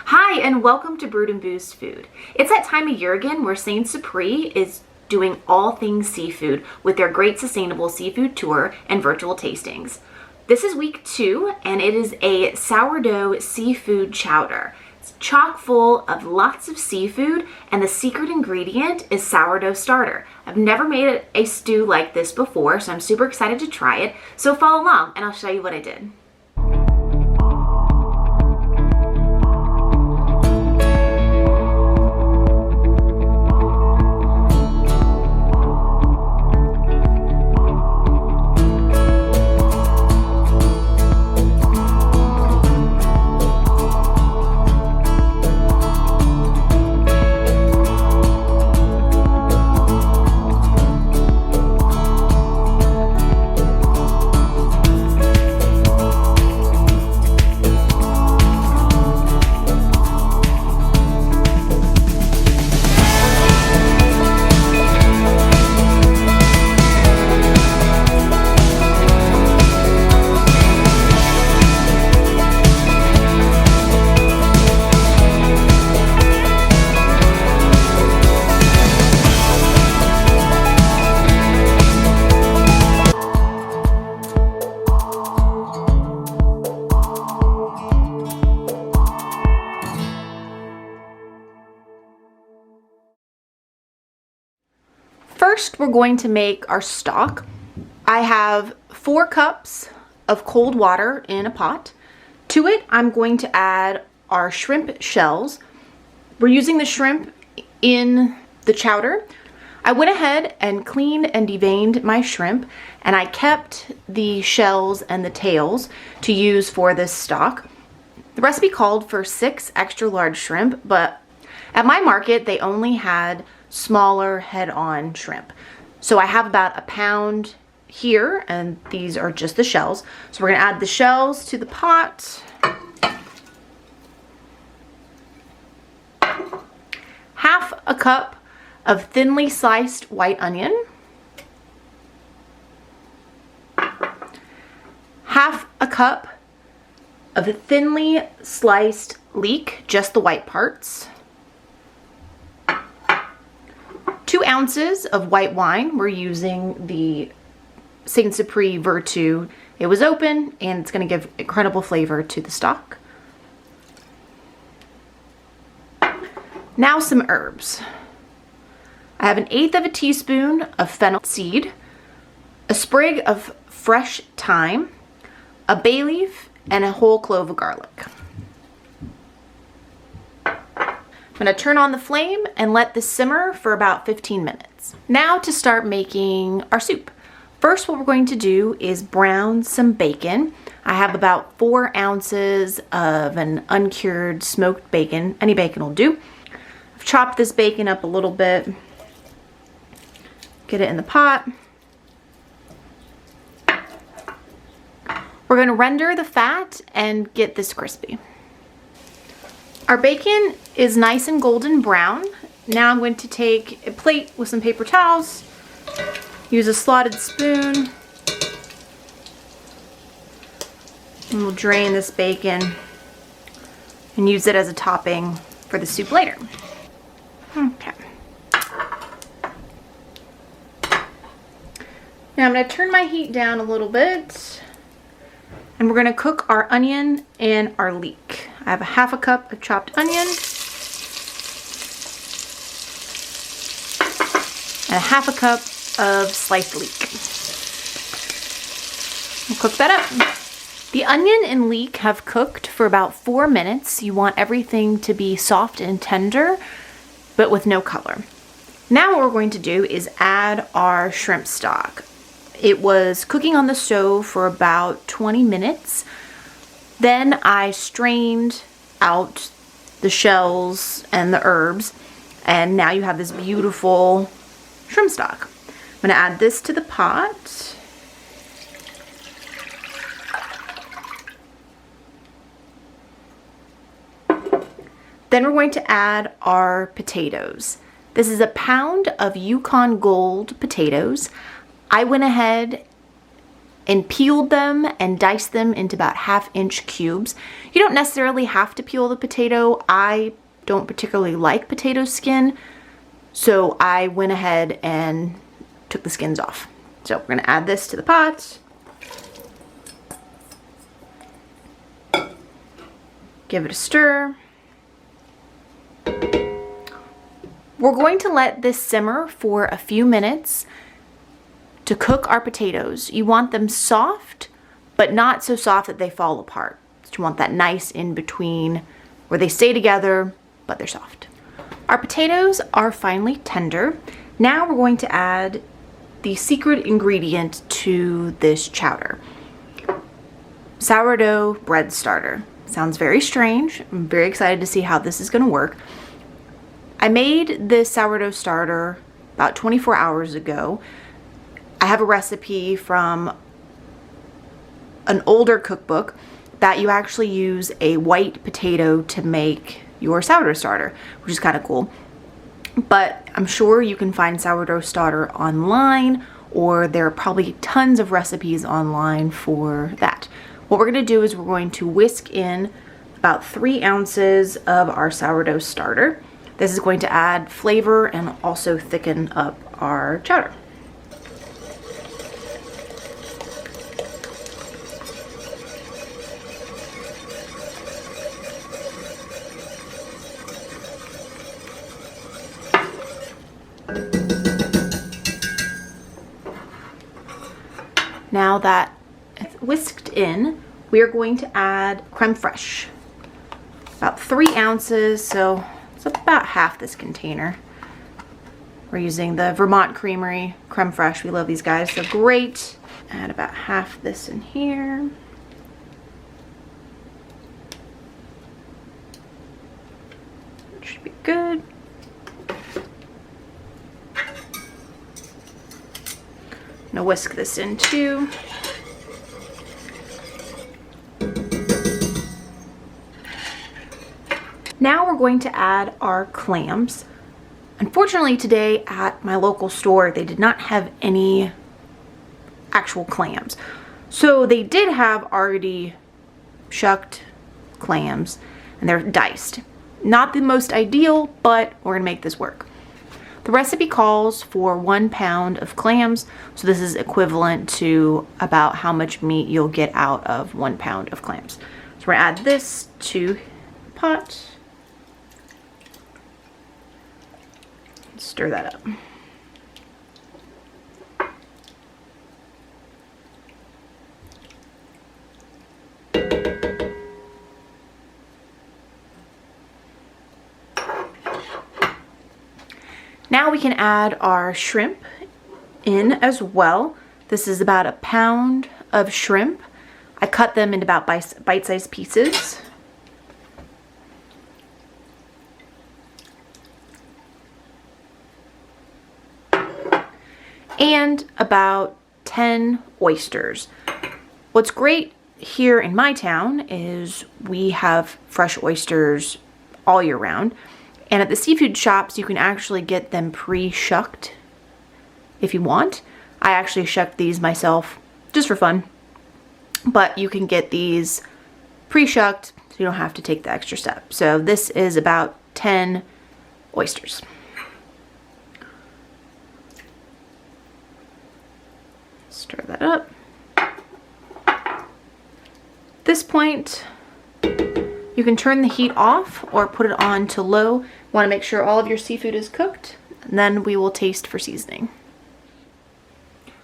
Hi, and welcome to Brewed and Boozed Food. It's that time of year again where St. Supery is doing all things seafood with their great sustainable seafood tour and virtual tastings. This is week 2, and it is a sourdough seafood chowder. It's chock full of lots of seafood, and the secret ingredient is sourdough starter. I've never made a stew like this before, so I'm super excited to try it. So follow along, and I'll show you what I did. First, we're going to make our stock. I have 4 cups of cold water in a pot. To it, I'm going to add our shrimp shells. We're using the shrimp in the chowder. I went ahead and cleaned and deveined my shrimp, and I kept the shells and the tails to use for this stock. The recipe called for 6 extra large shrimp, but at my market, they only had smaller head-on shrimp. So I have about a pound here, and these are just the shells. So we're gonna add the shells to the pot. Half a cup of thinly sliced white onion. Half a cup of thinly sliced leek, just the white parts. 2 ounces of white wine. We're using the St. Supery Virtue. It was open, and it's going to give incredible flavor to the stock. Now some herbs. I have 1/8 teaspoon of fennel seed, a sprig of fresh thyme, a bay leaf, and a whole clove of garlic. I'm going to turn on the flame and let this simmer for about 15 minutes. Now to start making our soup. First, what we're going to do is brown some bacon. I have about 4 ounces of an uncured smoked bacon. Any bacon will do. I've chopped this bacon up a little bit. Get it in the pot. We're going to render the fat and get this crispy. Our bacon is nice and golden brown. Now I'm going to take a plate with some paper towels, use a slotted spoon, and we'll drain this bacon and use it as a topping for the soup later. Okay. Now I'm going to turn my heat down a little bit, and we're going to cook our onion and our leek. I have a half a cup of chopped onion and a half a cup of sliced leek. We'll cook that up. The onion and leek have cooked for about 4 minutes. You want everything to be soft and tender, but with no color. Now what we're going to do is add our shrimp stock. It was cooking on the stove for about 20 minutes. Then I strained out the shells and the herbs, and now you have this beautiful shrimp stock. I'm going to add this to the pot. Then we're going to add our potatoes. This is a pound of Yukon Gold potatoes. I went ahead and peeled them and diced them into about 1/2-inch cubes. You don't necessarily have to peel the potato. I don't particularly like potato skin, so I went ahead and took the skins off. So we're gonna add this to the pot. Give it a stir. We're going to let this simmer for a few minutes to cook our potatoes. You want them soft, but not so soft that they fall apart. You want that nice in between where they stay together, but they're soft. Our potatoes are finally tender. Now we're going to add the secret ingredient to this chowder. Sourdough bread starter. Sounds very strange. I'm very excited to see how this is gonna work. I made this sourdough starter about 24 hours ago. I have a recipe from an older cookbook that you actually use a white potato to make your sourdough starter, which is kind of cool. But I'm sure you can find sourdough starter online, or there are probably tons of recipes online for that. What we're going to do is we're going to whisk in about 3 ounces of our sourdough starter. This is going to add flavor and also thicken up our chowder. Now that it's whisked in, we are going to add creme fraiche. About 3 ounces, so it's about half this container. We're using the Vermont Creamery creme fraiche. We love these guys, they're great. Add about half this in here. Should be good. I'm gonna whisk this in too. Now we're going to add our clams. Unfortunately today at my local store, they did not have any actual clams. So they did have already shucked clams and they're diced. Not the most ideal, but we're gonna make this work. The recipe calls for 1 pound of clams, so this is equivalent to about how much meat you'll get out of 1 pound of clams. So we're gonna add this to the pot. Stir that up. Now we can add our shrimp in as well. This is about 1 pound of shrimp. I cut them into about bite-sized pieces. And about 10 oysters. What's great here in my town is we have fresh oysters all year round. And at the seafood shops, you can actually get them pre-shucked if you want. I actually shucked these myself just for fun. But you can get these pre-shucked so you don't have to take the extra step. So this is about 10 oysters. Stir that up. At this point, you can turn the heat off or put it on to low. You want to make sure all of your seafood is cooked, and then we will taste for seasoning.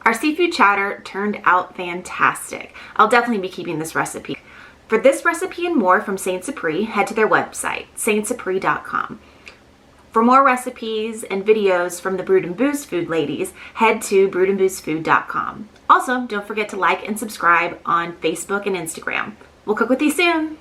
Our seafood chowder turned out fantastic. I'll definitely be keeping this recipe. For this recipe and more from Saint Supery, head to their website, saintsupery.com. For more recipes and videos from the Brood and Booze Food ladies, head to broodandboozefood.com. Also, don't forget to like and subscribe on Facebook and Instagram. We'll cook with you soon.